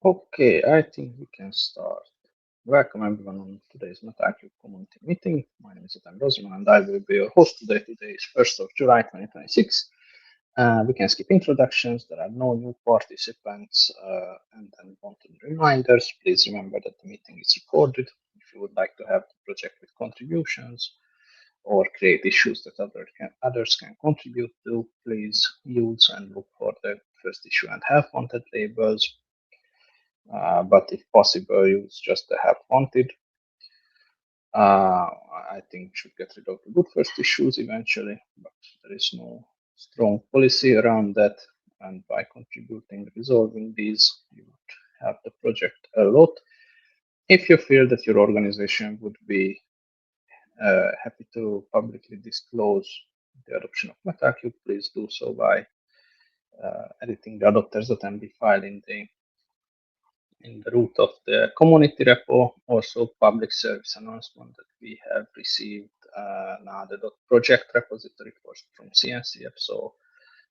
Okay, I think we can start. Welcome everyone on today's Metal3 Community meeting. My name is Adam Rosman and I will be your host today. Today is 1st of July 2026. We can skip introductions. There are no new participants. And then wanted reminders. Please remember that the meeting is recorded. If you would like to have the project with contributions or create issues that others can contribute to, please use and look for the first issue and have wanted labels. But if possible, use just the have wanted. I think should get rid of the good first issues eventually, but there is no strong policy around that. And by contributing, resolving these, you would have the project a lot. If you feel that your organization would be happy to publicly disclose the adoption of MetaCube, please do so by editing the adopters.md file in the root of the community repo. Also, public service announcement that we have received now the .project repository from CNCF. So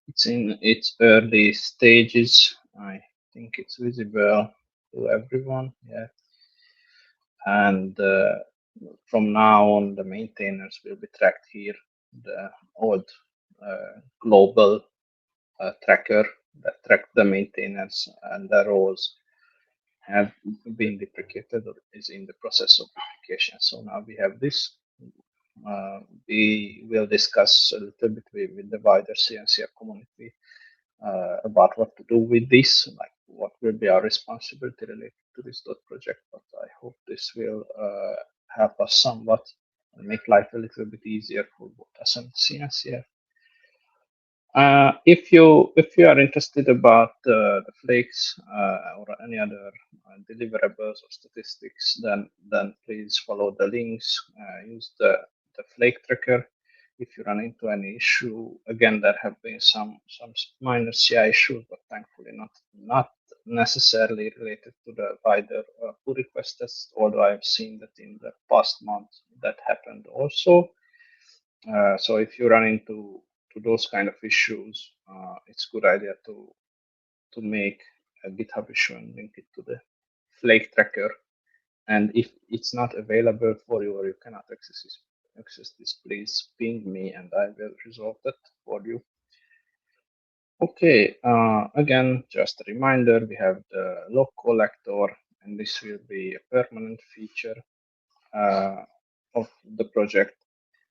it's in its early stages. I think it's visible to everyone. Yeah. And from now on, the maintainers will be tracked here. The old global tracker that tracked the maintainers and their roles have been deprecated or is in the process of deprecation. So now we have this. We will discuss a little bit with the wider CNCF community about what to do with this, like what will be our responsibility related to this project. But I hope this will help us somewhat and make life a little bit easier for both us and CNCF. If you are interested about the flakes or any other deliverables or statistics, then please follow the links. Use the flake tracker. If you run into any issue, again there have been some minor CI issues, but thankfully not necessarily related to the wider pull request test. Although I've seen that in the past month that happened also. So if you run into those kind of issues, it's a good idea to make a GitHub issue and link it to the flake tracker. And if it's not available for you or you cannot access this, please ping me and I will resolve that for you. Okay, again, just a reminder, we have the log collector, and this will be a permanent feature of the project.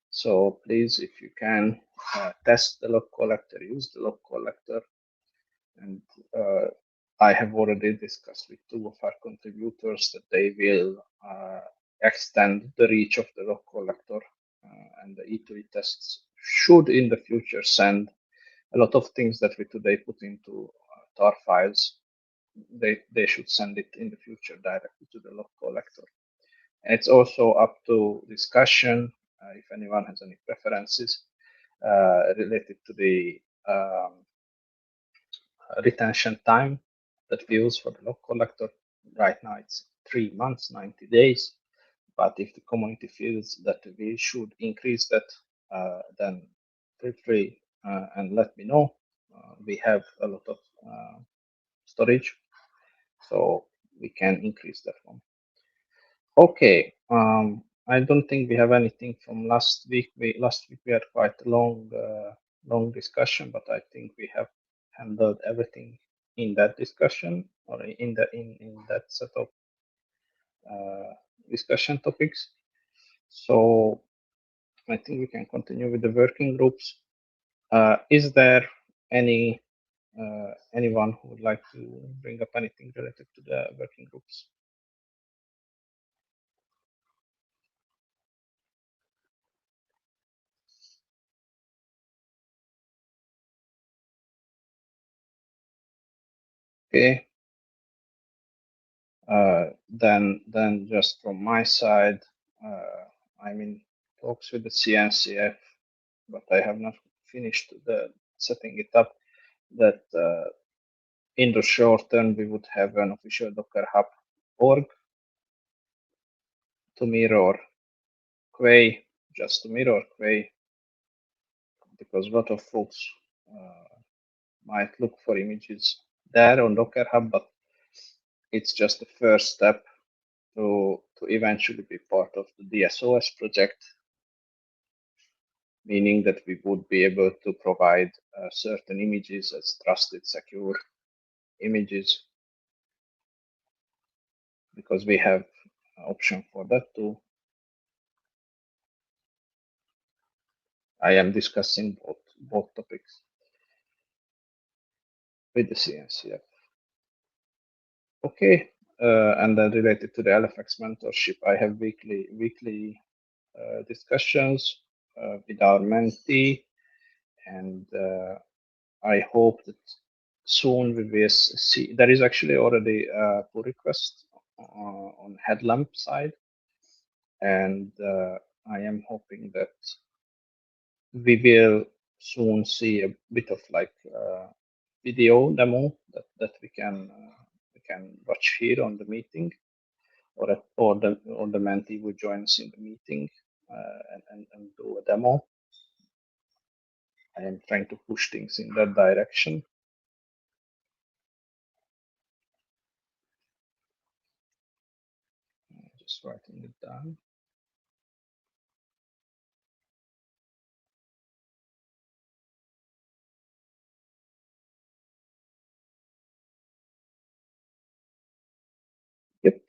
So please, if you can, test the log collector, use the log collector. And I have already discussed with two of our contributors that they will extend the reach of the log collector, and the E2E tests should in the future send a lot of things that we today put into tar files. They should send it in the future directly to the log collector. And it's also up to discussion if anyone has any preferences related to the retention time that we use for the log collector. Right now it's 3 months, 90 days. But if the community feels that we should increase that, then feel free and let me know. We have a lot of storage, so we can increase that one. Okay, I don't think we have anything from last week. Last week we had quite a long discussion, but I think we have handled everything in that discussion or in that set of discussion topics. So I think we can continue with the working groups. Is there anyone who would like to bring up anything related to the working groups? Okay. Then just from my side, I'm in talks with the CNCF, but I have not finished the setting it up. That in the short term we would have an official Docker Hub org to mirror Quay, just to mirror Quay, because a lot of folks might look for images there on Docker Hub, but it's just the first step to eventually be part of the DSOS project, meaning that we would be able to provide certain images as trusted, secure images, because we have an option for that too. I am discussing both topics with the CNCF. Okay, and then related to the LFX mentorship, I have weekly discussions with our mentee, and I hope that soon we will see. There is actually already a pull request on headlamp side, and I am hoping that we will soon see a bit of like video demo that we can watch here on the meeting, or the mentee will join us in the meeting and do a demo. I am trying to push things in that direction. Just writing it down. Yep.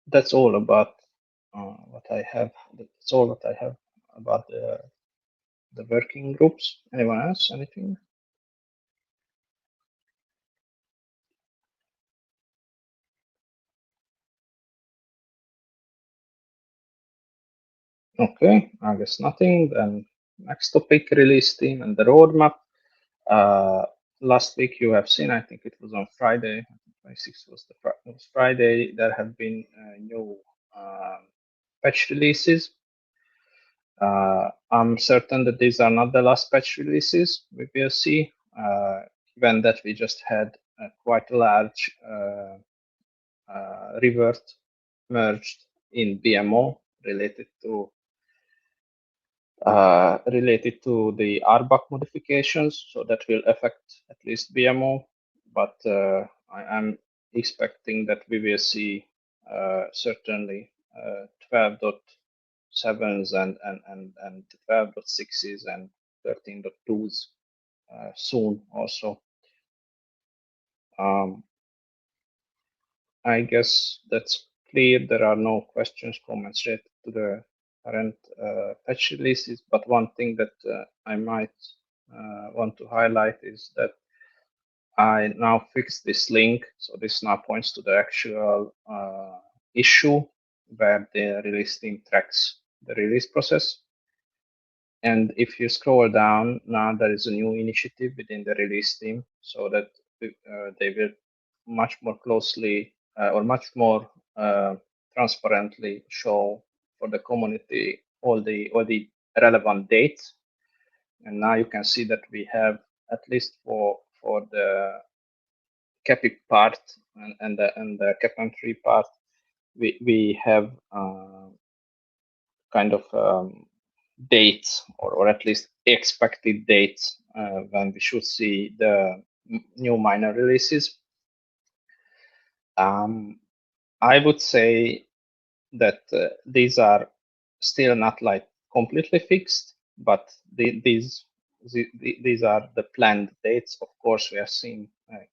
That's all about what I have. That's all that I have about the working groups. Anyone else? Anything? Okay, I guess nothing. Then next topic, release team and the roadmap. Last week you have seen, I think it was on Friday, 26th was Friday, there have been new patch releases. I'm certain that these are not the last patch releases we will see, given that we just had quite a large revert merged in BMO related to the RBAC modifications, so that will affect at least BMO. But I am expecting that we will see certainly 12.7s and 12.6s and 13.2s soon also. I guess that's clear. There are no questions, comments related to the current patch releases, but one thing that I might want to highlight is that I now fixed this link. So this now points to the actual issue where the release team tracks the release process. And if you scroll down, now there is a new initiative within the release team, so that they will much more closely or much more transparently show for the community all the relevant dates. And now you can see that we have, at least for the CAPI part and the CAPM3 part, we have kind of dates, or at least expected dates when we should see the new minor releases. I would say that these are still not like completely fixed, but these are the planned dates. Of course, we have seen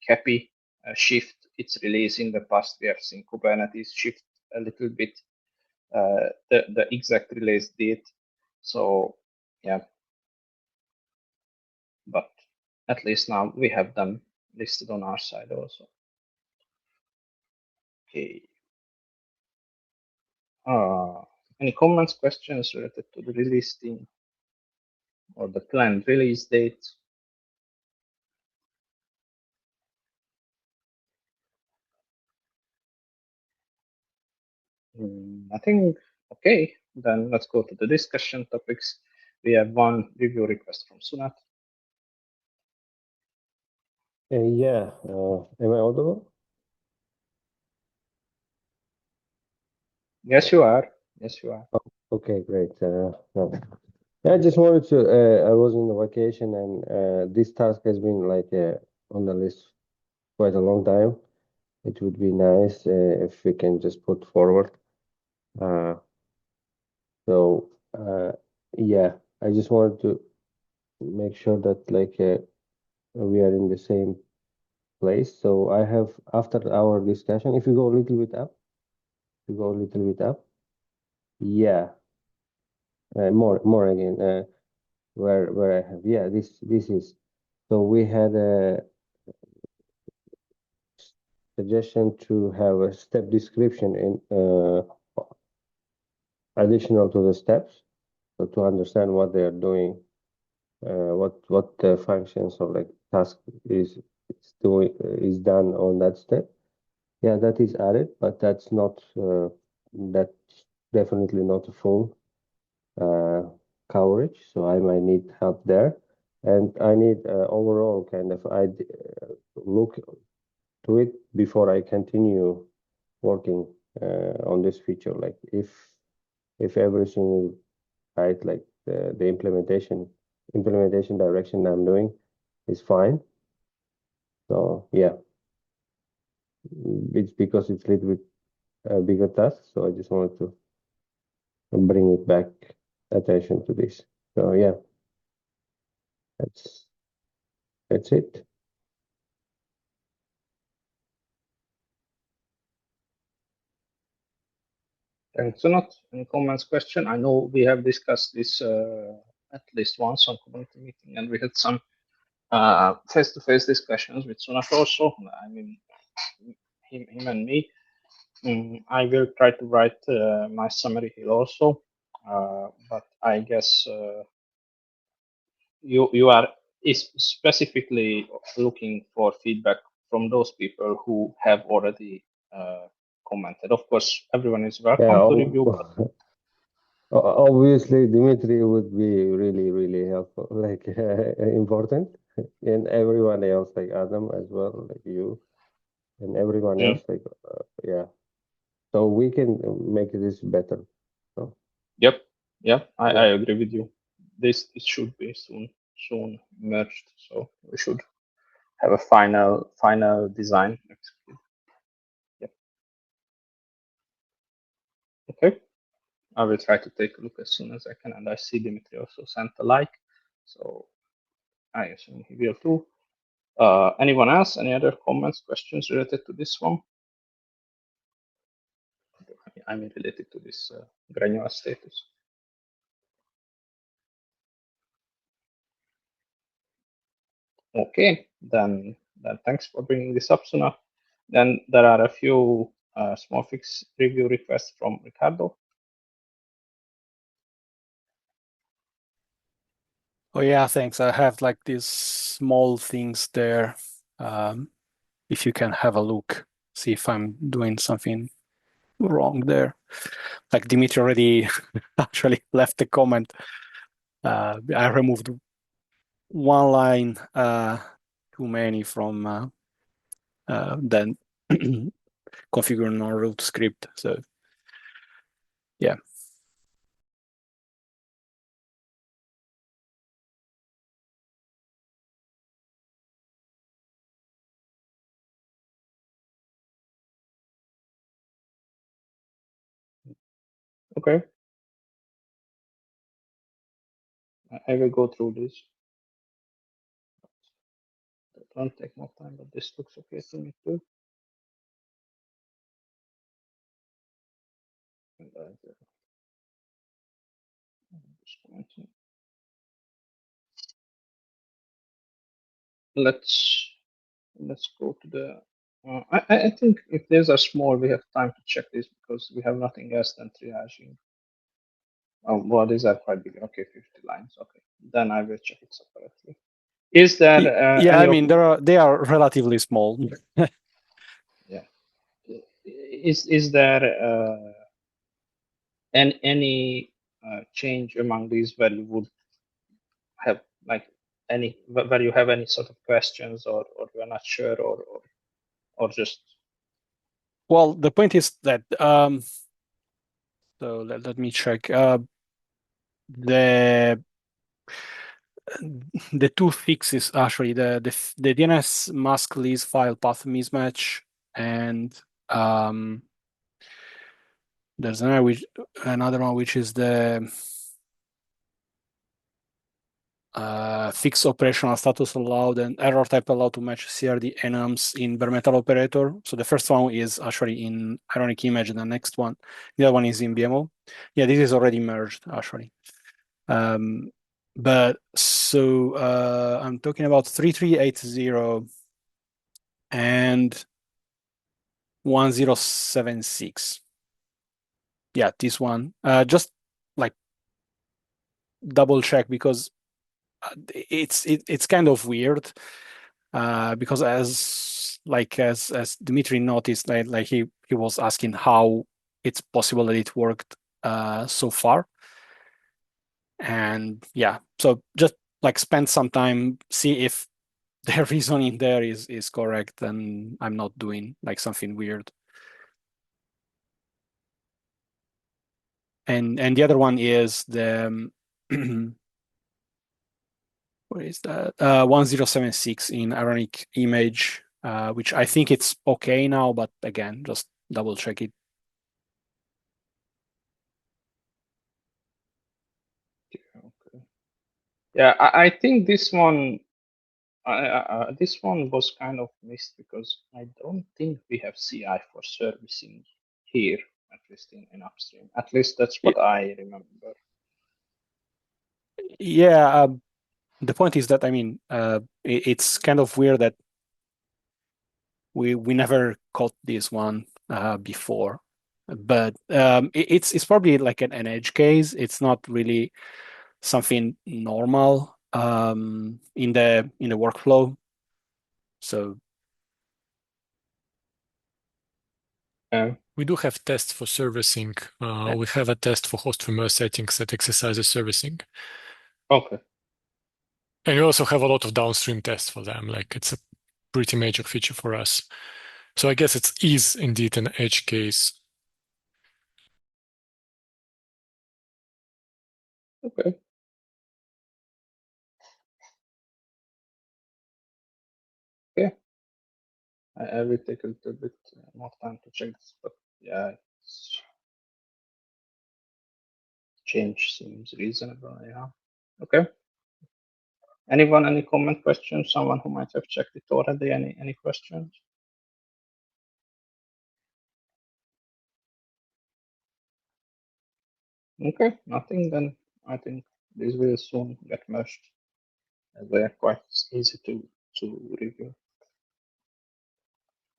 CAPI shift its release in the past. We have seen Kubernetes shift a little bit the exact release date. So yeah, but at least now we have them listed on our side also. Okay. Any comments, questions related to the release team or the planned release date? I think, okay, then let's go to the discussion topics. We have one review request from Sunat. Yeah, am I audible? Yes, you are. Yes, you are. Oh, okay, great. No. Yeah, I just wanted to, I was in the vacation and this task has been like on the list quite a long time. it would be nice if we can just put forward. So yeah, I just wanted to make sure that like we are in the same place. So I have, after our discussion, if you go a little bit up, you go a little bit up, yeah, more again, where I have, yeah, this is. So we had a suggestion to have a step description in additional to the steps, so to understand what they are doing, what the functions or like task is doing is done on that step. Yeah, that is added, but that's not that's definitely not a full coverage. So I might need help there, and I need overall kind of I look to it before I continue working on this feature. Like if everything is right, like the implementation direction I'm doing is fine. So yeah, it's because it's a little bit bigger task. So I just wanted to bring it back attention to this. So yeah, that's that's it. Thanks a lot. Any comments, question? I know we have discussed this at least once on community meeting, and we had some face-to-face discussions with Sunat also. I mean, him and me. I will try to write my summary here also, but I guess you are is specifically looking for feedback from those people who have already commented. Of course, everyone is Yeah, welcome to review, but obviously Dimitri would be really helpful, like important, and everyone else, like Adam as well, like you, and everyone mm, else, like yeah. So we can make this better. So yep, yep, I yeah, agree with you. This it should be soon merged, so we should have a final design. Yep. Okay. I will try to take a look as soon as I can, and I see Dimitri also sent a like, so I assume he will too. Anyone else? Any other comments, questions related to this one? I mean, related to this granular status. Okay, then thanks for bringing this up, Suna. Then there are a few small fix review requests from Ricardo. Oh yeah, thanks. I have like these small things there. If you can have a look, see if I'm doing something wrong there. Like Dimitri already actually left a comment. I removed one line too many from then configuring our root script. So yeah. Okay, I will go through this. It won't take more time, but this looks okay to me too. And just commenting. Let's go to the. I think if these are small, we have time to check this because we have nothing else than triaging. Oh, well, these are quite big. Okay, 50 lines. Okay, then I will check it separately. Is there Yeah, any? I mean they are relatively small. Yeah. Is there any change among these where you would have like any where you have any sort of questions or you're not sure or just Well, the point is that so let me check. The two fixes actually the DNS mask list file path mismatch and there's another one which is the fixed operational status allowed and error type allowed to match CRD enums in bare metal operator. So the first one is actually in ironic image, and the next one, the other one is in BMO. Yeah, this is already merged actually. But so I'm talking about 3380 and 1076. Yeah, this one. Just like double check because it's kind of weird. Because as Dmitry noticed, like he was asking how it's possible that it worked so far. And yeah, so just like spend some time, see if the reasoning there is correct, and I'm not doing like something weird. And the other one is the what is that? 1076 in ironic image, which I think it's okay now, but again, just double check it. Okay. Yeah, I think this one was kind of missed because I don't think we have CI for servicing here, at least in upstream. At least that's what I remember. Yeah, the point is that I mean, it's kind of weird that we never caught this one before, but it's probably like an edge case. It's not really something normal in the workflow. So we do have tests for servicing. We have a test for host firmware settings that exercises servicing. Okay. And we also have a lot of downstream tests for them. Like it's a pretty major feature for us. So I guess it is indeed an edge case. Okay. Okay. I will take a little bit more time to check this, but yeah, change seems reasonable. Yeah. Okay. Anyone, any comment, questions? Someone who might have checked it already? Any questions? Okay, nothing. Then I think this will soon get merged. They are quite easy to review.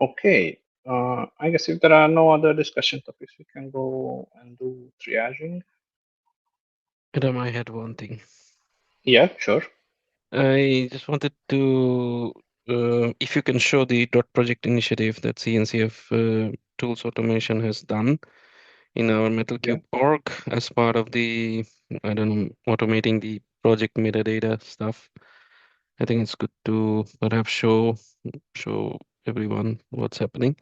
Okay. I guess if there are no other discussion topics, we can go and do triaging. Adam, I had one thing. Yeah, sure. I just wanted to, if you can show the dot project initiative that CNCF tools automation has done in our Metal3 org as part of the, I don't know, automating the project metadata stuff. I think it's good to perhaps show everyone what's happening.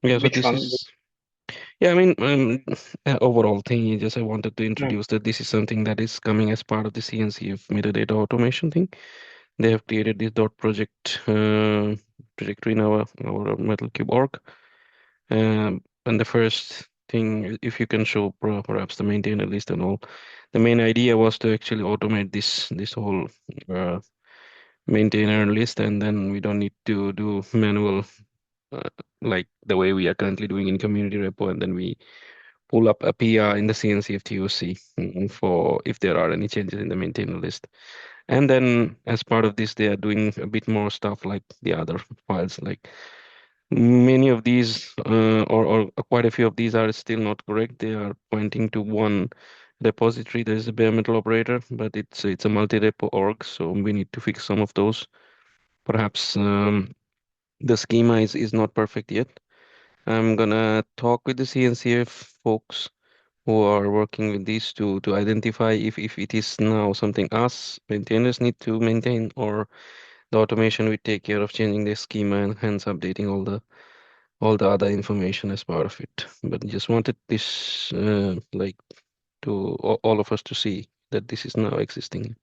Yeah, so Which this one? is, yeah, I mean, overall thing, I wanted to introduce that this is something that is coming as part of the CNCF metadata automation thing. They have created this dot project directory in our Metal3 org. And the first thing, if you can show perhaps the maintainer list and all, the main idea was to actually automate this whole maintainer list, and then we don't need to do manual like the way we are currently doing in community repo, and then we pull up a PR in the CNCF TOC for if there are any changes in the maintainer list. And then as part of this, they are doing a bit more stuff like the other files. Like many of these, or quite a few of these are still not correct. They are pointing to one repository. There's a bare metal operator, but it's a multi-repo org, so we need to fix some of those. Perhaps the schema is not perfect yet. I'm gonna talk with the CNCF folks who are working with these to identify if it is now something us maintainers need to maintain, or the automation will take care of changing the schema and hence updating all the other information as part of it. But just wanted this like to all of us to see that this is now existing.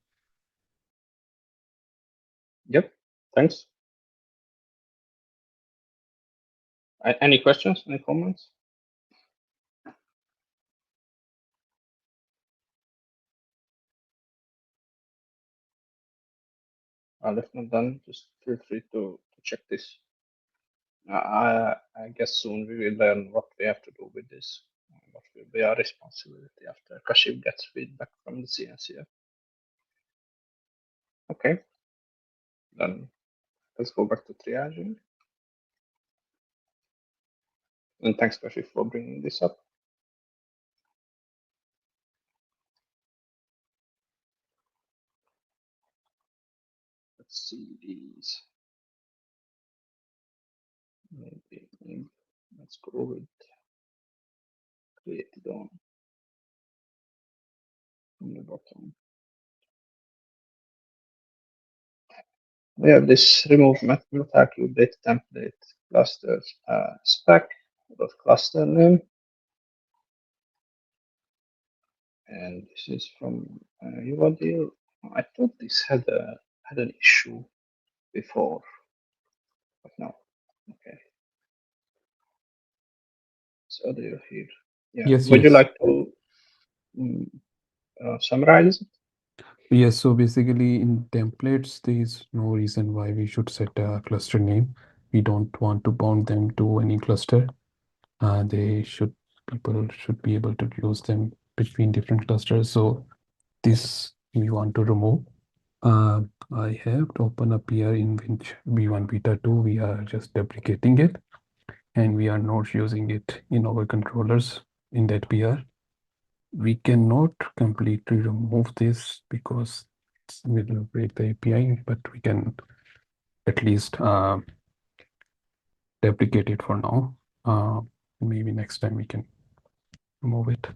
Yep. Thanks. Any questions? Any comments? If not done, just feel free to check this. I guess soon we will learn what we have to do with this. What will be our responsibility after Kashif gets feedback from the CNCF. Okay, then let's go back to triaging. And thanks, Kashif, for bringing this up. Let's see these. Maybe let's go with created on the bottom. We have this remove Metal3 data template clusters spec dot cluster name, and this is from Yuvadil. I thought this had an issue before, but no. Okay. So they're here. Yeah. Yes, Would you yes. like to summarize it? Yes, so basically in templates, there is no reason why we should set a cluster name. We don't want to bound them to any cluster. People should be able to use them between different clusters. So this we want to remove. I have to open a PR in which V1 beta 2, we are just deprecating it, and we are not using it in our controllers in that PR. We cannot completely remove this because it will break the API, but we can at least deprecate it for now. Maybe next time we can remove it.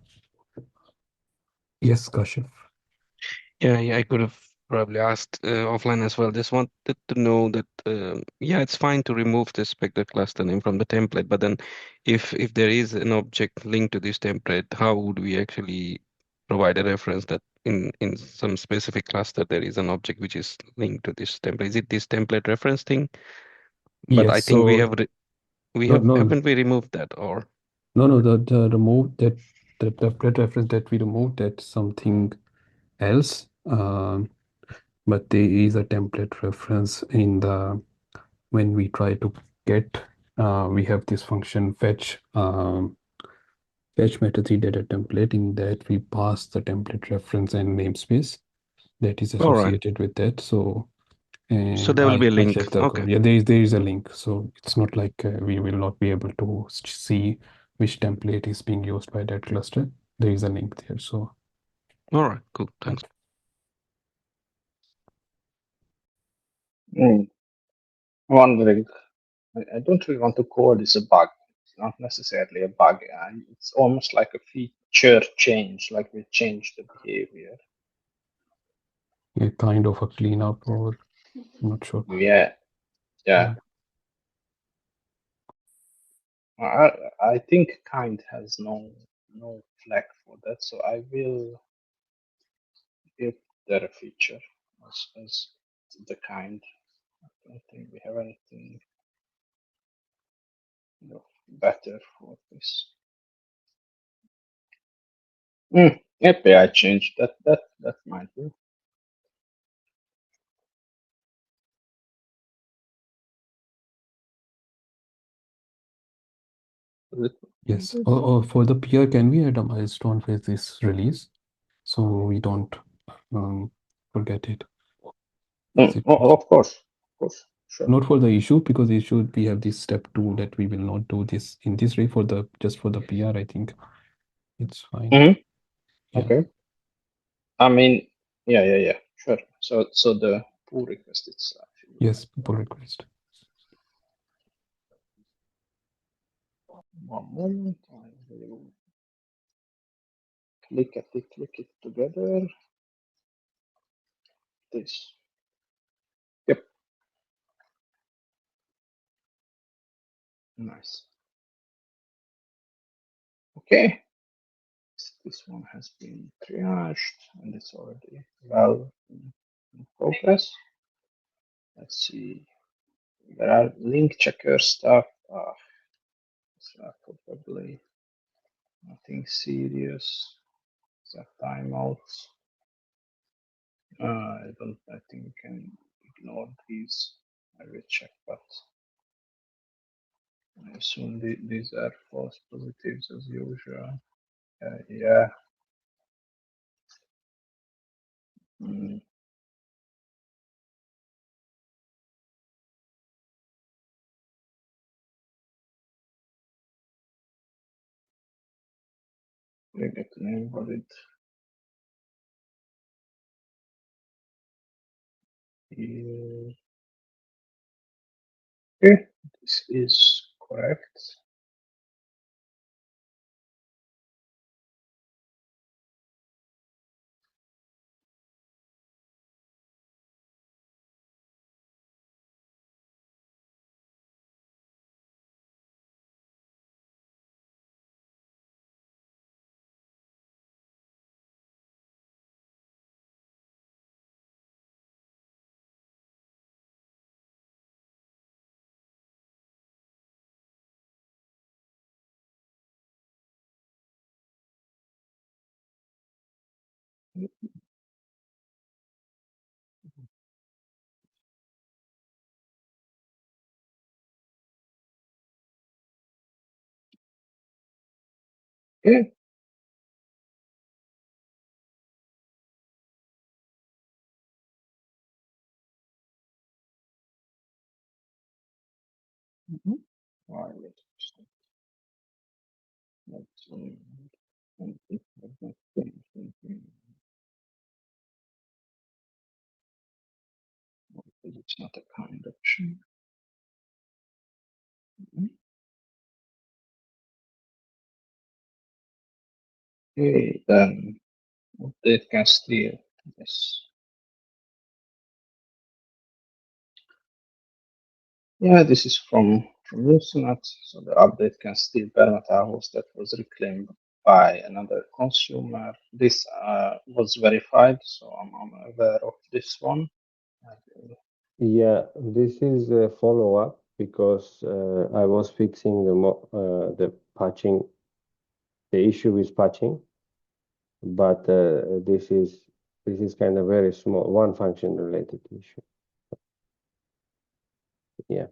Yes, Kashif. Yeah, I could have probably asked offline as well. Just wanted to know that, yeah, it's fine to remove the spectre cluster name from the template, but then if there is an object linked to this template, how would we actually provide a reference that in some specific cluster there is an object which is linked to this template? Is it this template reference thing? But I Yes, think we so have haven't we removed that, or no, the remove that the template reference that we removed, that's something else. But there is a template reference in the when we try to get we have this function fetch Metal3 data template. In that we pass the template reference and namespace that is all right? associated with that. So So and there will be a I link. checked the Okay. code. Yeah, there is a link. So it's not like we will not be able to see which template is being used by that cluster. There is a link there. So All right, cool. Thanks. Wondering. I don't really want to call this a bug. It's not necessarily a bug. It's almost like a feature change, like we change the behavior. a kind of a cleanup, or I'm not sure. Yeah. I think kind has no flag for that, so I will give that a feature as the kind. I don't think we have anything better for this. API change that might be. Yes. Or for the PR, can we add a milestone for this release so we don't forget it? Is it possible? Of course, sure. Not for the issue, because issue we have this step 2 that we will not do this in this way. For the just for the PR, I think it's fine. Yeah. Okay. I mean, yeah, sure. So the pull request itself. Yes, pull request. One moment. I will click it together. This. Yep. Nice. Okay. This one has been triaged and it's already well in progress. Let's see. There are link checker stuff. Probably nothing serious. Except timeouts. I think we can ignore these. I will check, but I assume these are false positives as usual. Yeah. Mm. We get an invalid here. Okay, this is correct. Okay. Mm-hmm. Why it's not a kind option. Okay, then update can steal. Yes. Yeah, this is from Usenet. So the update can steal bare metal host that was reclaimed by another consumer. This was verified, so I'm aware of this one. Yeah, this is a follow-up because I was fixing the patching, the issue with patching, but this is kind of very small, one function related issue. Yeah.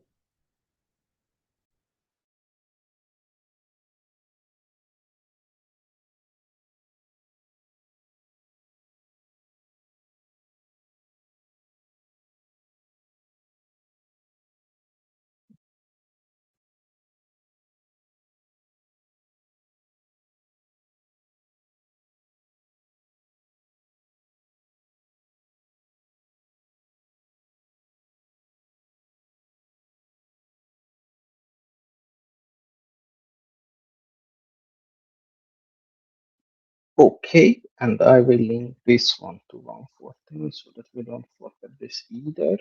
Okay, and I will link this one to 114 so that we don't forget this either.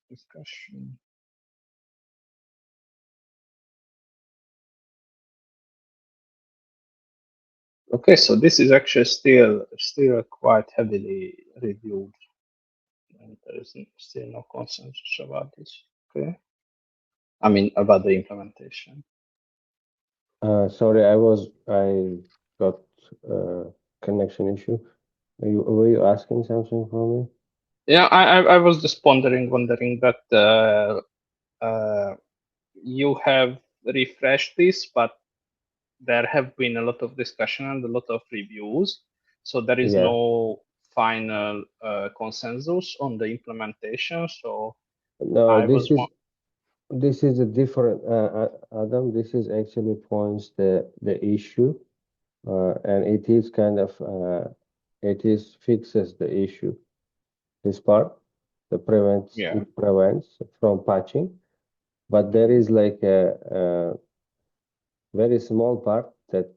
Discussion. Okay, so this is actually still quite heavily reviewed, and there is still no consensus about this. Okay, I mean about the implementation. Sorry, I got a connection issue. Were you asking something from me? Yeah, I was just wondering that you have refreshed this, but there have been a lot of discussion and a lot of reviews, so there is Yeah. no final consensus on the implementation. So No, I was this is a different Adam. This is actually points the issue, and it is kind of it is fixes the issue. This part, yeah. it prevents from patching, but there is like a very small part that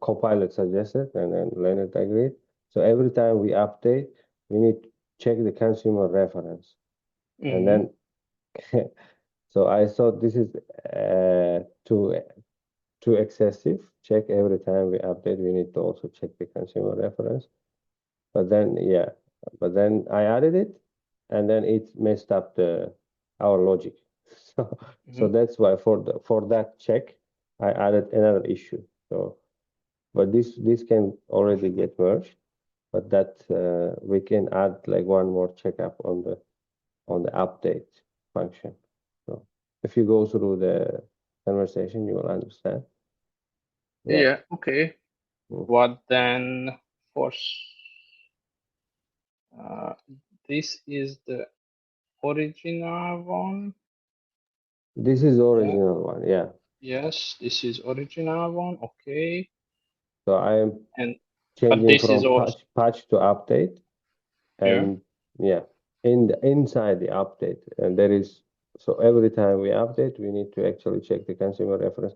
Copilot suggested and then Leonard agreed. So every time we update, we need to check the consumer reference. And then So I thought this is too excessive. Check every time we update. We need to also check the consumer reference. But then I added it, and then it messed up our logic. So that's why for that check, I added another issue. So, but this can already get merged, but that we can add like one more checkup on the update function. So if you go through the conversation, you will understand. Yeah. Okay. What then? For this is the original one. This is the original one. Yeah. Yes, this is original one. Okay. So I am And changing this from is also patch to update, and inside the update, and there is, so every time we update, we need to actually check the consumer reference.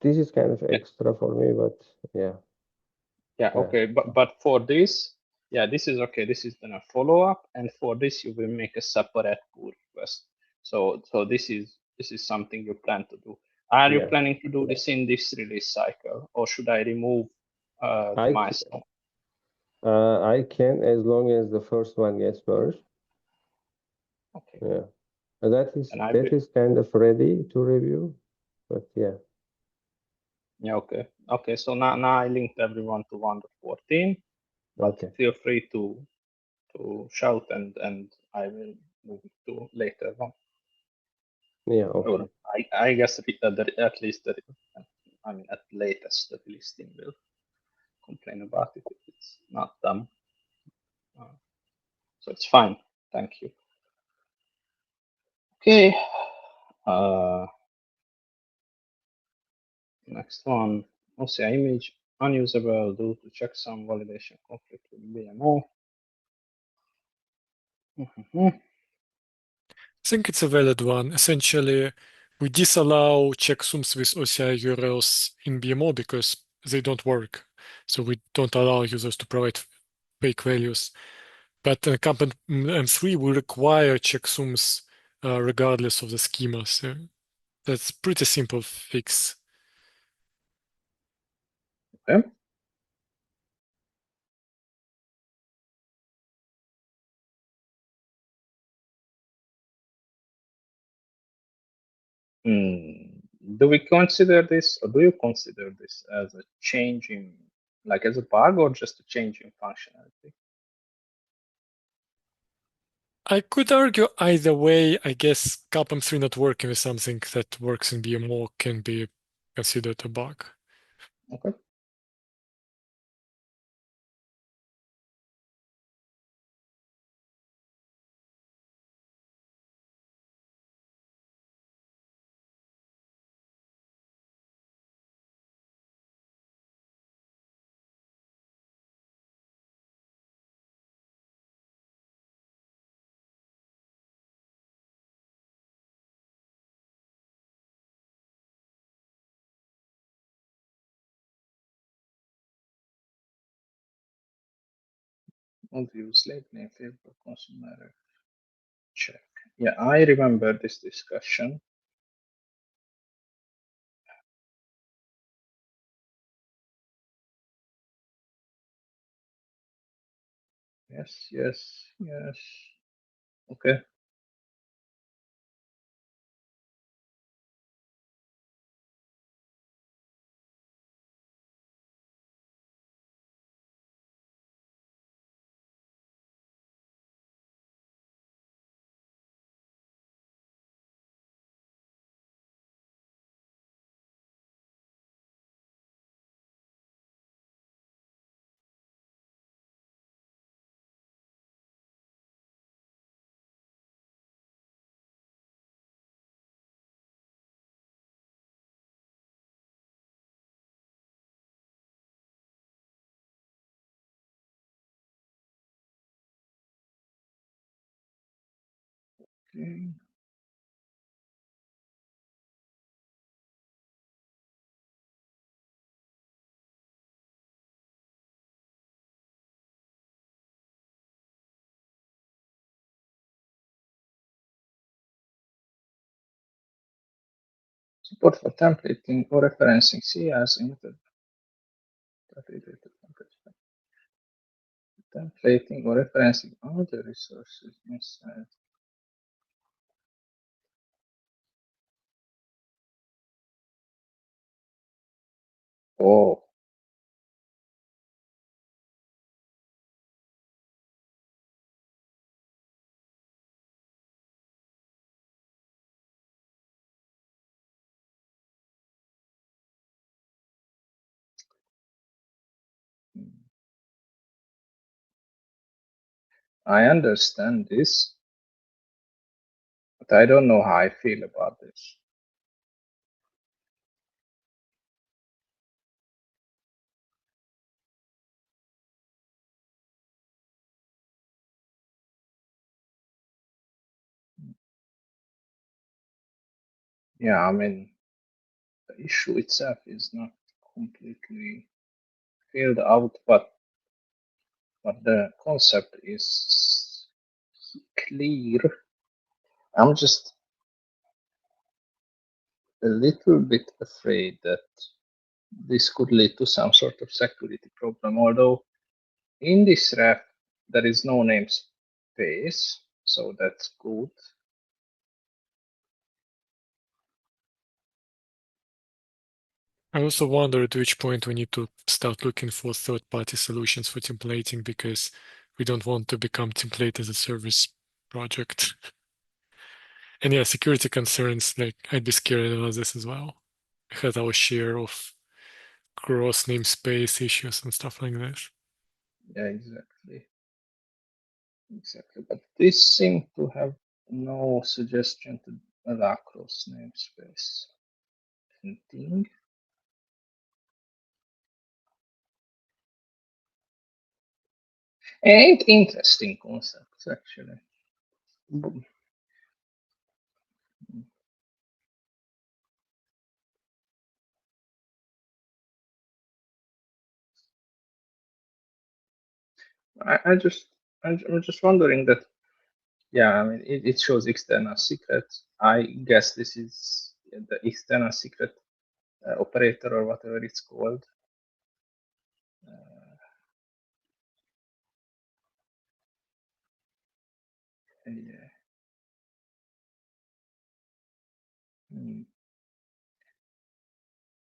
This is kind of extra for me, but yeah. Okay. But for this, this is okay. This is then a follow up, and for this you will make a separate pull request. So this is something you plan to do. Are you planning to do this in this release cycle, or should I remove the milestone? I can, as long as the first one gets merged. Okay. Yeah. That is kind of ready to review, but yeah. Yeah. Okay. Okay. So now I linked everyone to 1.14, but feel free to shout and I will move it to later on. Yeah. Okay. Or I guess at least at latest the release team will complain about it if it's not done. So it's fine. Thank you. Okay. Next one. OCI image unusable due to checksum validation conflict with BMO. I think it's a valid one. Essentially, we disallow checksums with OCI URLs in BMO because they don't work. So we don't allow users to provide fake values. But in Component M3, we require checksums regardless of the schema. So that's pretty simple fix. Okay. Do we consider this, or do you consider this as a change in, like as a bug, or just a change in functionality? I could argue either way. I guess CAPM3 not working with something that works in BMO can be considered a bug. Okay. Don't use late name field for consumer check. Yeah, I remember this discussion. Yes. Okay. Okay. Support for templating or referencing CS in the templating or referencing other resources inside. Oh, I understand this, but I don't know how I feel about this. Yeah, I mean, the issue itself is not completely filled out, but the concept is clear. I'm just a little bit afraid that this could lead to some sort of security problem, although in this ref there is no namespace, so that's good. I also wonder at which point we need to start looking for third-party solutions for templating because we don't want to become template as a service project. And yeah, security concerns, like I'd be scared about this as well. We had our share of cross namespace issues and stuff like this. Yeah, exactly. Exactly. But this seems to have no suggestion to allow cross namespace. Anything? And interesting concepts actually. I'm just wondering that. Yeah, I mean, it shows external secret. I guess this is the external secret operator or whatever it's called. Yeah.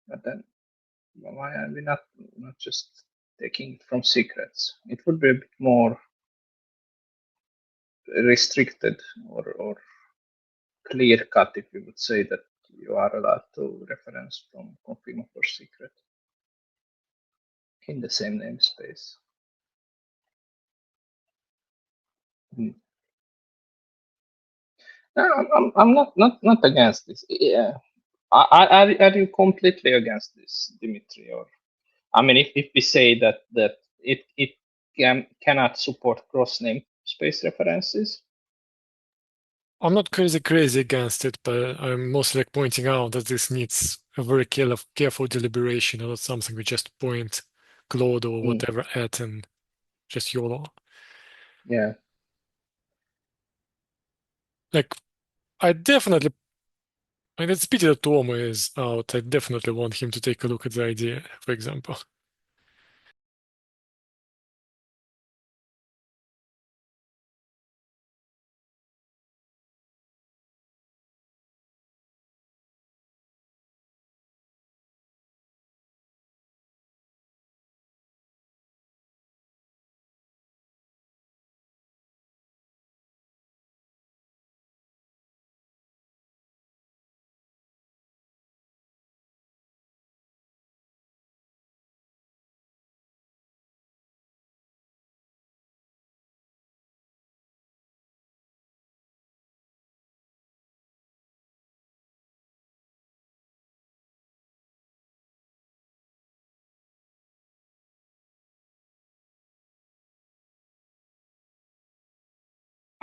But then, why are we not just taking it from secrets? It would be a bit more restricted or clear cut if we would say that you are allowed to reference from confirm for secret in the same namespace. No, I'm not against this. Yeah. Are you completely against this, Dimitri? Or I mean, if we say that it cannot support cross namespace references. I'm not crazy against it, but I'm mostly like pointing out that this needs a very careful deliberation and not something we just point Claude or whatever at and just YOLO. Yeah. Like, it's pity that Tuomo is out. I definitely want him to take a look at the idea, for example.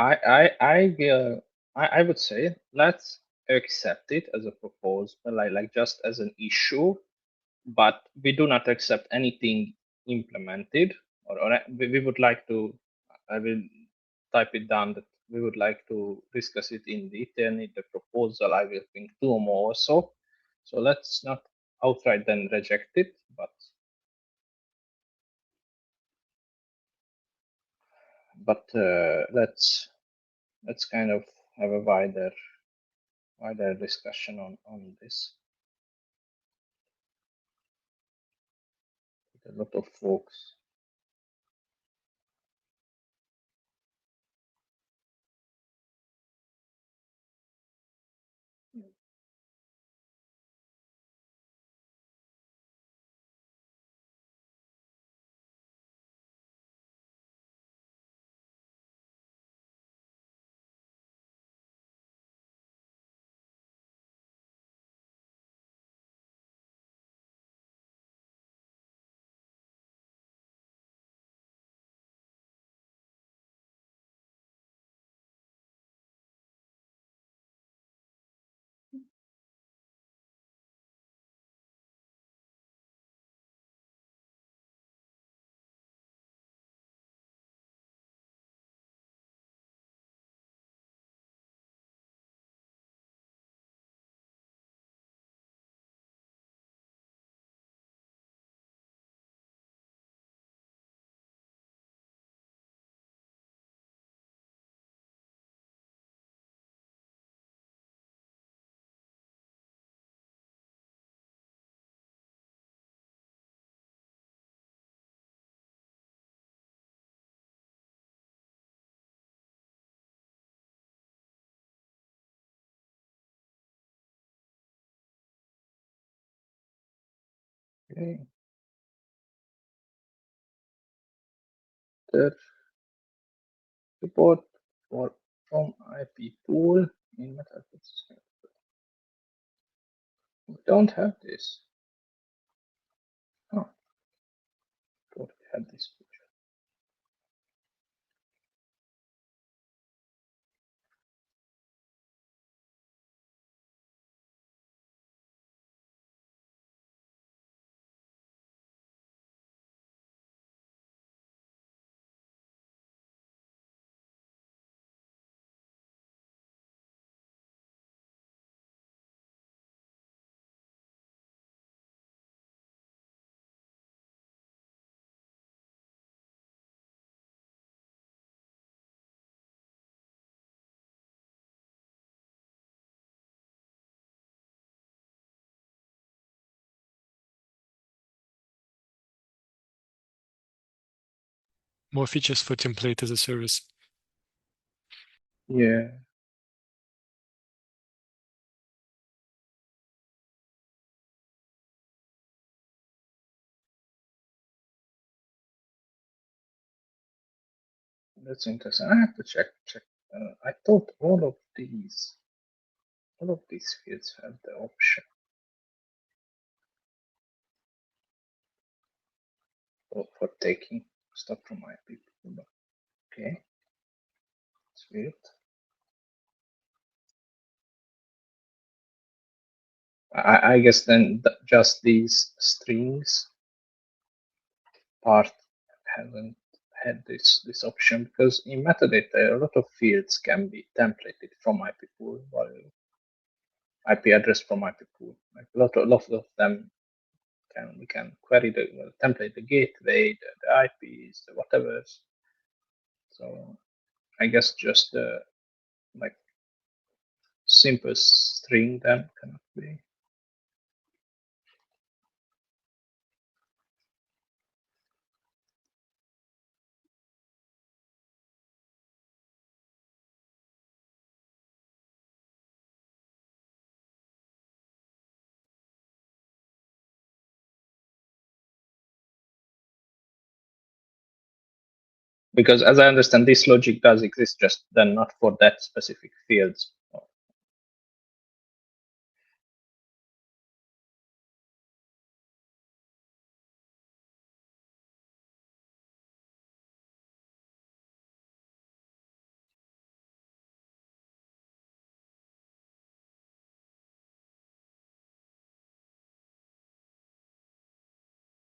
I would say let's accept it as a proposal, like just as an issue, but we do not accept anything implemented, or we would like to. I will type it down that we would like to discuss it in detail in the proposal. I will think two more also, So let's not outright then reject it, but let's kind of have a wider discussion on this. A lot of folks. Okay. The support from IP pool in Metal3. We don't have this. Oh, thought we had this feature. More features for template as a service. Yeah. That's interesting. I have to check. I thought all of these fields have the option for taking stuff from my people. But okay, it's weird. I guess then just these strings part haven't had this option, because in metadata a lot of fields can be templated from IP pool, while IP address from IP pool. Like a lot of them we can query the template, the gateway, the IPs, the whatever. So I guess just like simple string then cannot be. Because as I understand, this logic does exist, just then not for that specific fields.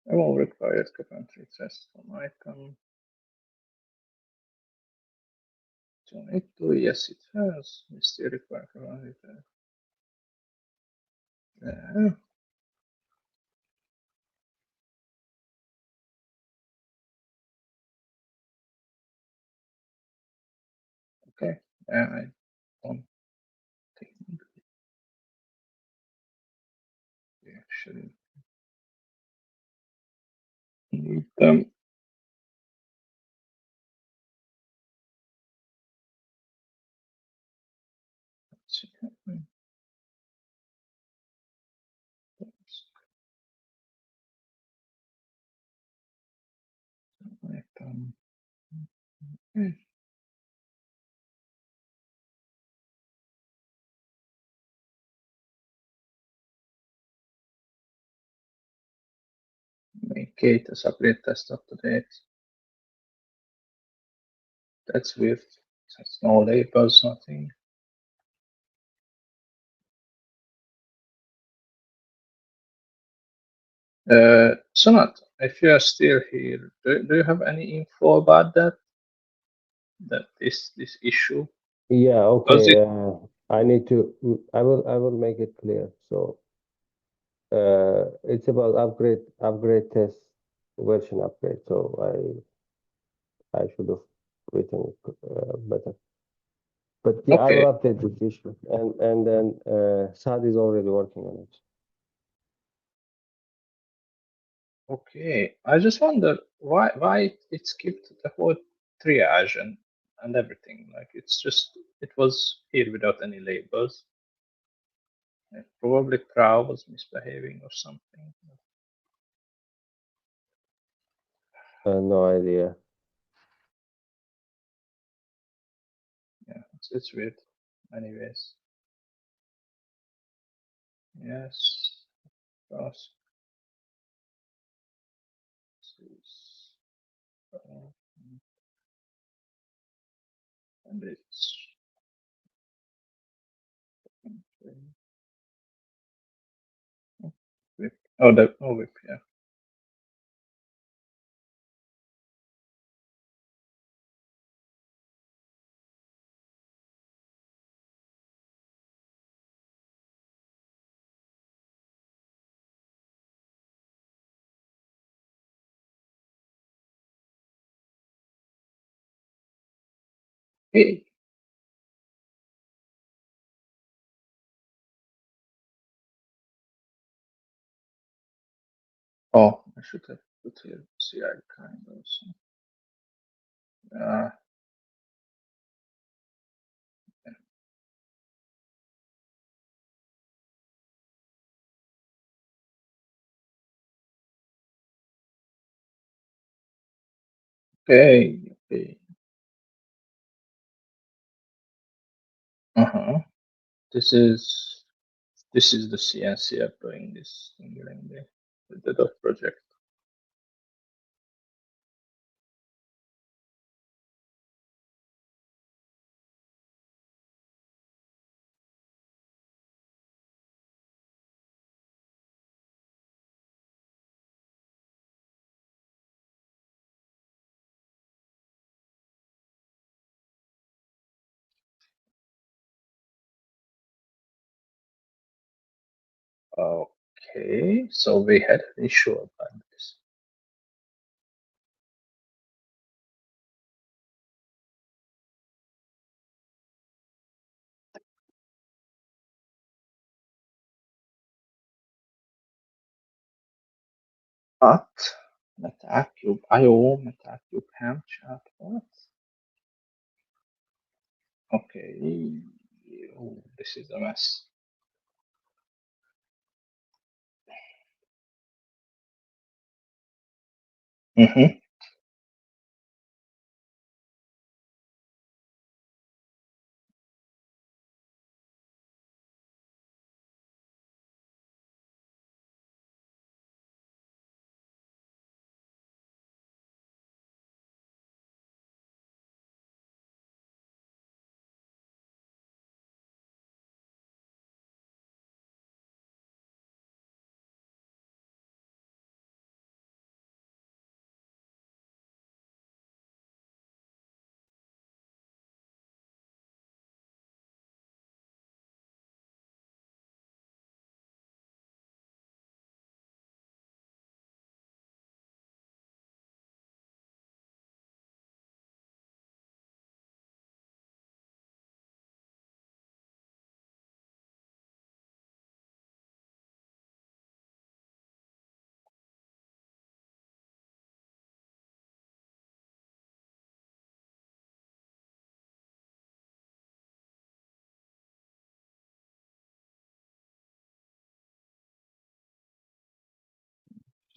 I won't require currently test from item. Yes, it has. We still require currently test. Okay, I don't think we actually need them. Let's see. Make it a separate test up to date. That's weird. It's no labels, nothing. Sonat, if you are still here, do you have any info about that? That this issue? Yeah, Does okay. it? I need to. I will make it clear. So, it's about upgrade test version upgrade. So I should have written it better. But yeah, I will Okay. update this issue, and then Saad is already working on it. Okay. I just wonder why it skipped the whole triage and everything. Like it was here without any labels. Probably Crow was misbehaving or something. No idea. Yeah, it's weird. Anyways. Yes. Cross. And it's whip. Oh, whip. Yeah. Hey. Oh, I should have put here CI kind also. Okay. Okay. Uh-huh. This is the CNC app doing this thing in the dot project. Okay, so we had an issue about this. But MetaCube IO, MetaCube ham chat, what? Okay, oh, this is a mess. Mm-hmm.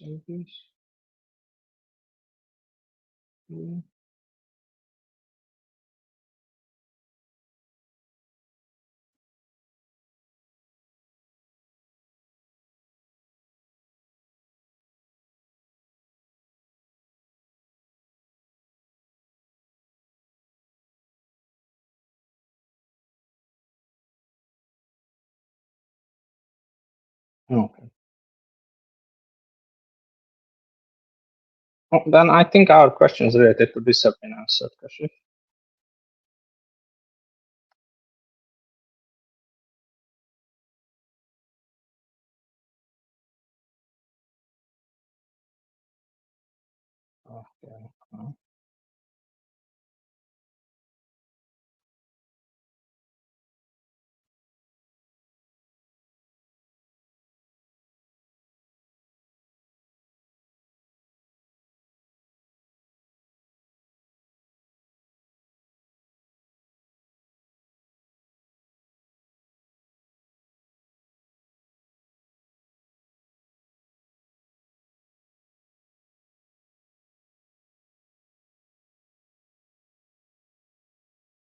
closing this. Yeah. Okay. Oh, then I think our questions related to this have been answered, Kashif. Okay.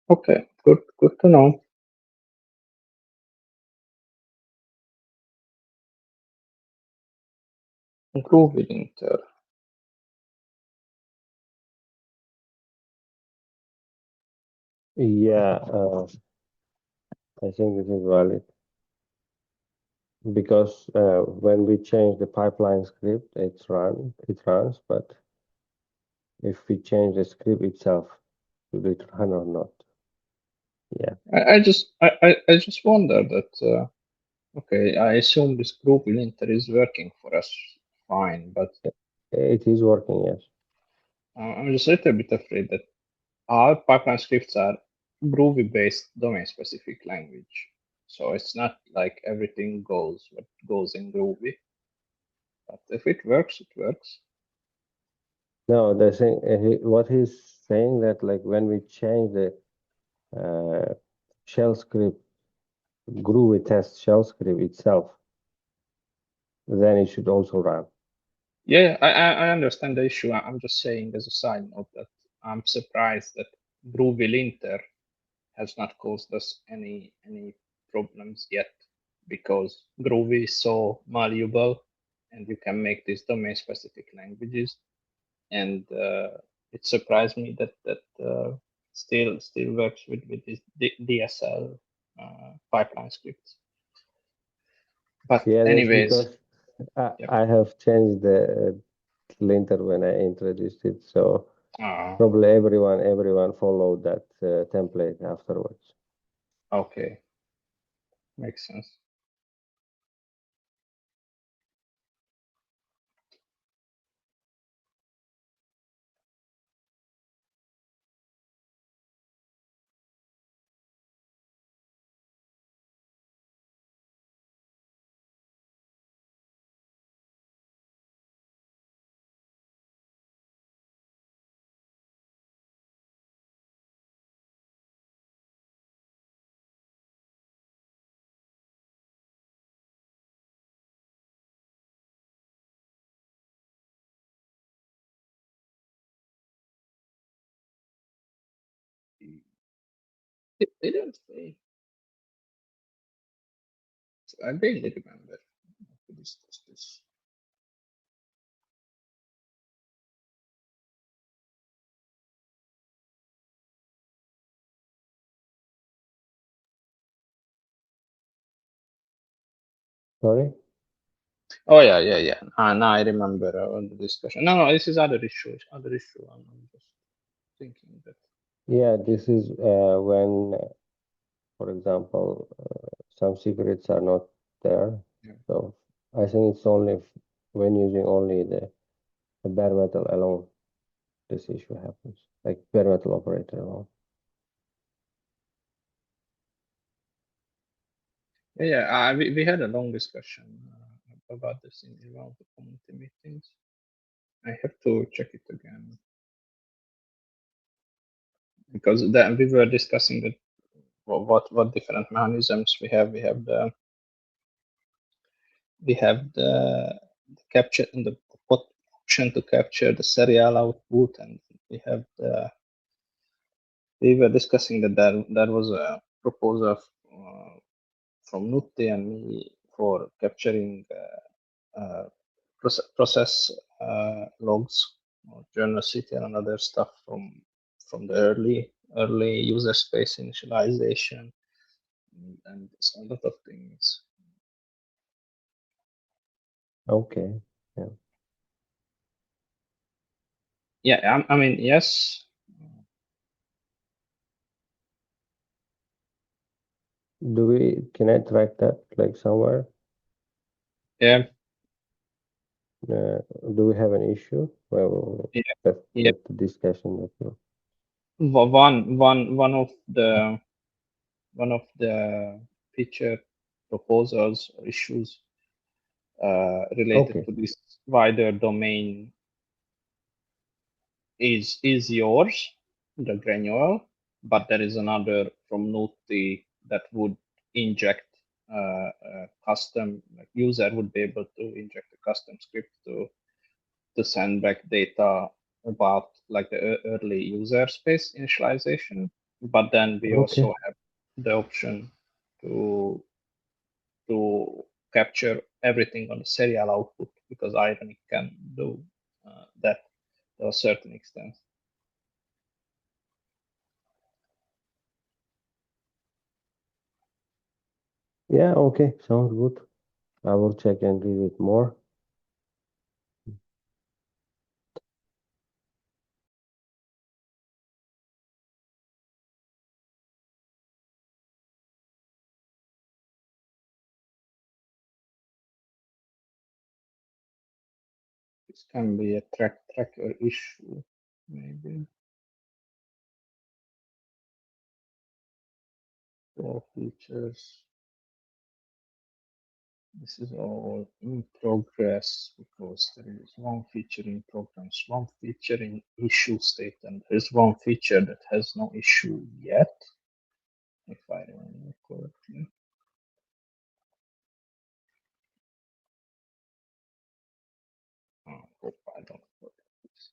Okay, good to know. Groovy linter. Yeah, I think it is valid because when we change the pipeline script, it runs, but if we change the script itself, will it run or not? Yeah. I just wonder that. Okay, I assume this groovy linter is working for us fine, but It is working, yes. I'm just a little bit afraid that our pipeline scripts are Groovy-based domain-specific language. So it's not like everything goes what goes in Groovy. But if it works, it works. No, the thing, what he's saying that like when we change the shell script, Groovy test shell script itself, then it should also run. Yeah, I understand the issue. I'm just saying as a side note that I'm surprised that Groovy linter has not caused us any problems yet, because Groovy is so malleable and you can make these domain specific languages. And it surprised me that still works with this DSL pipeline scripts. But Yeah, that's anyways, because yep. I have changed the linter when I introduced it, so Ah, probably everyone followed that template afterwards. okay, makes sense. They don't say. I barely remember to discuss this. Sorry? Oh yeah. Now I remember the discussion. No, this is other issue. Other issue. I'm just thinking that. Yeah, this is when, for example, some secrets are not there. Yeah. So I think it's only when using only the bare metal alone, this issue happens, like bare metal operator alone. Yeah. We had a long discussion about this in one of the community meetings. I have to check it again because then we were discussing that what different mechanisms we have. We have the capture and the option to capture the serial output, and we have we were discussing that there was a proposal from Nutti and me for capturing process logs or journal city and other stuff from the early user space initialization and a lot of things. Okay. Yeah. Yeah, I mean, yes. Can I track that like somewhere? Yeah. Do we have an issue? Well, Yeah. that's the discussion that we One of the feature proposals or issues related to this wider domain is yours, the granular, but there is another from Nutti that would inject a custom, like user would be able to inject a custom script to send back data about like the early user space initialization. But then we also have the option to capture everything on the serial output, because Ironic can do that to a certain extent. Yeah, okay, sounds good. I will check and read it more. This can be a tracker issue, maybe. For features. This is all in progress because there is one feature in programs, one feature in issue state, and there's one feature that has no issue yet, if I remember correctly. I hope I don't forget this.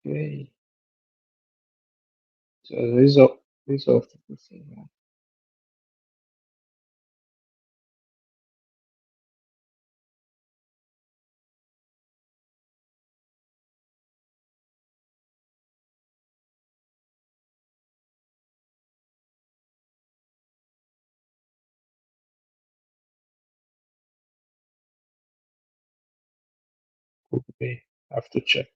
Okay. So these are the things. Okay, have to check.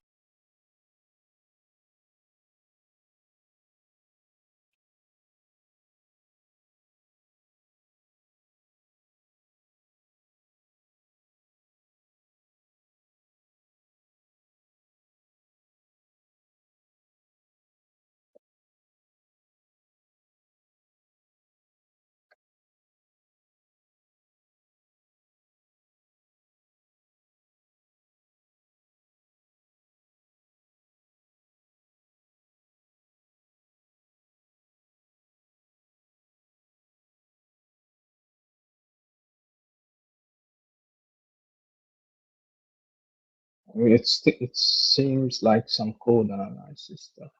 I mean, it seems like some code analysis stuff.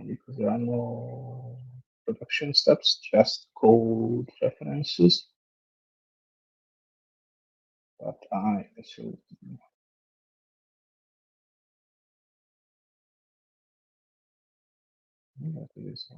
Because there are no production steps, just code references. But I assume that is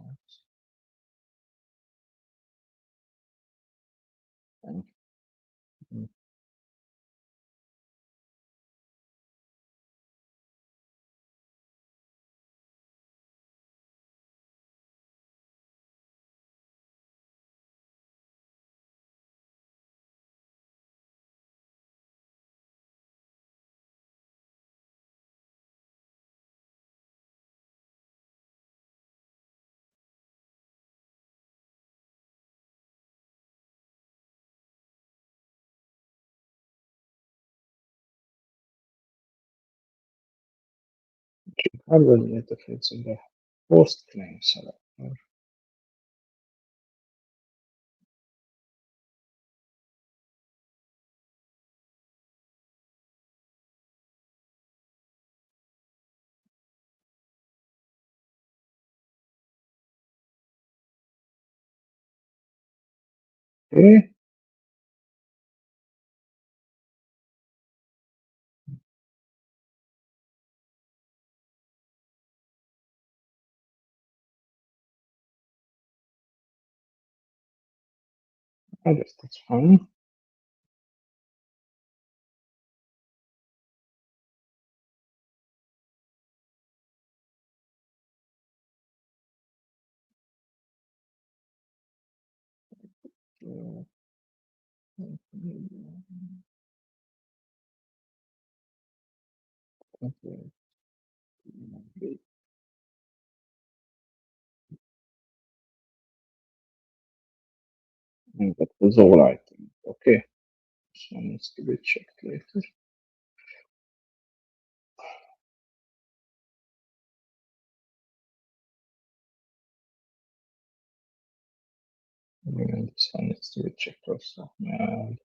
handling interface in the post claim selector. Okay. I guess that's fine. Okay. And that was all I think. Okay. This one needs to be checked later. And this one needs to be checked also. And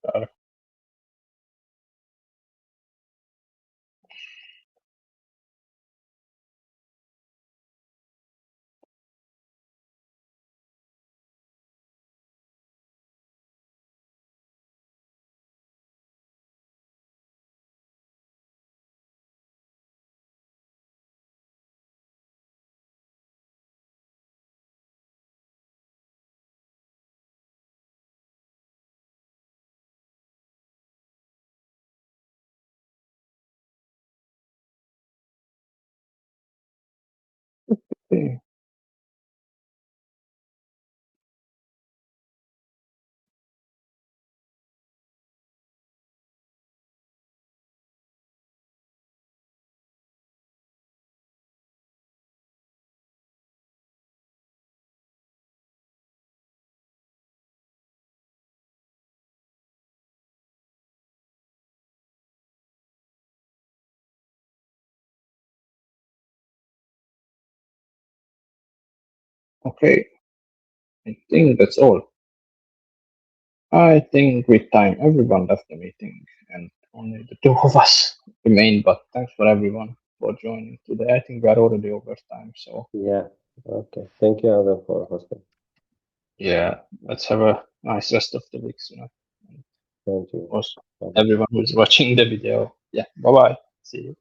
okay. Okay. I think that's all. I think with time everyone left the meeting and only the two of us remain, but thanks for everyone for joining today. I think we are already over time, so Yeah. Okay. Thank you, Adam, for hosting. yeah, let's have a nice rest of the week, And Thank you. also Bye-bye. everyone who's watching the video. Yeah, bye bye. See you.